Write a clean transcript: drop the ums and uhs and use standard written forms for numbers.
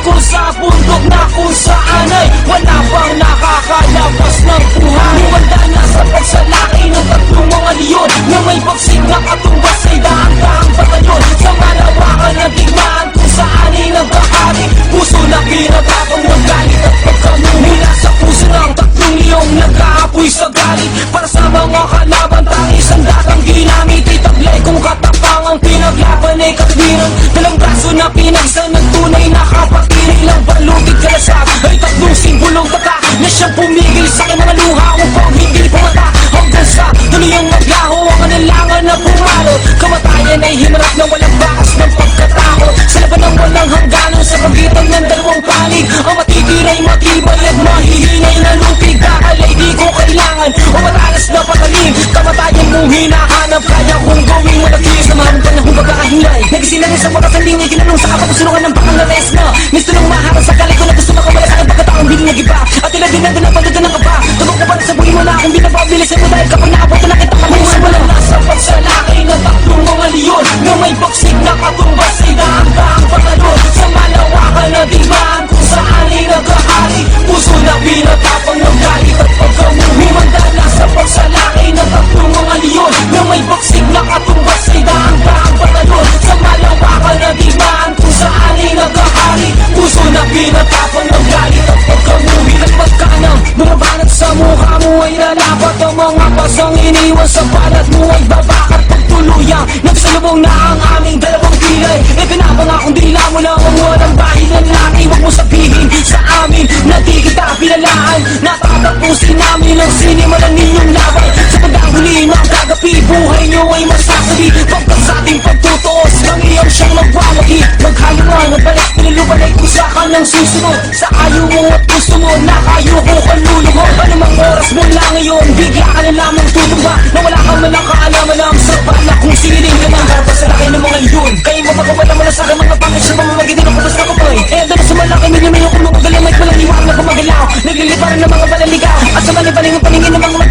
ko sa bundok na kung saan ay wala pang nakakalabas ng buhay. Lumanda na sa pagsalaki ng tatlong mga leon na may bagsik na katumbas ay daang-daang batalyon. Sa malawakan na digmaan kung saan ay nagkakari, puso na pinatapang ng galit at pagkamu. Mula sa puso ng tatlong leong nag-aapoy sa galit, para sa mga kalaban tangis ang datang ginamit. Itaglay kung katapangang pinaglaban ay katwiran, dalang braso na pinagsan ng tunay na kapatid. Ilang balutid kalasag ay tatlong simbolong tatak na siyang pumigil sa aking mga luha upang hindi pumata. Hanggang sa tuluyang maglaho ang kanilangan na pumalot, kamatayan ay himarap na walang bakas ng pagkatakot. Sa laban ng walang hangganan sa pagitan ng dalawang panig, ang matitira'y matibay at mahihinay na lupig. Kakalay di ko kailangan o matalas na patalim, kamatayan mong hinahanap. Kaya kung gawing malagis na mahampan na kung pagkakahilay. Nagsisinangin sa mga sandingay, ginanong sa kapag-usulungan ng pakangares na misto ng maharap sa kalay ko na gusto makamala sa aking pagkataong hindi niya giba. At tila din na din ang pagdagan ng kaba, tugok ko para sa buhay mo na akong binababilisan mo dahil kapag naabot na kita kami. Simulang nasa pagsalaki ng tatlong mga leon na may bagsik na katumbas ay daang-daang patalon. Sa malawakan na digmaan kung saan ay nagkahari, puso na pinatapang ng galit at pagkamu. Humanda na sa pagsalaki ng tatlong mga leon na may bagsik na katumbas ay daang-daang patalon. Sa malawakan na digmaan kung saan ay nagkahari, puso na pinatapang ng galit at pagkamu. Bilang pagkanang bumabanat sa mukha mo ay lalapat ang mga pasang iniwan sa balat mo ay babakat pagtuluyang nagsalubong na ang aming dalawang pilay. Ipinapangakong dila mo lang ang walang dahilan lang. Iwag mo sabihin sa amin na di kita pinalaan. Natatapusin namin ang sinimulan ninyong laban. Sa pagdahuli ng kagabi, buhay nyo ay masasabi. Pagkat sa ating pagtutuos, kang iyong siyang magwawagi. Maghalo nga ng balik, pinilubalik kung sa kanyang susunod. Sa ayaw mo at gusto mo, nakayo ko kaluluhod. Anumang oras mo lang ngayon, bigla ka na lamang tutumba na wala kang malang kaalaman ng sarap na kung siling ka ng harap sa laki ng mga yun. Kayo mapagkawala mo na sa aking mga pangit sa pamamagitan ng pagkas na kapay. Eh doon sa malaki, minyo kung mga galamay, walang iwag na gumagalaw. Nagliliparan ng mga balaligaw at sa manibaling ang paningin ng mga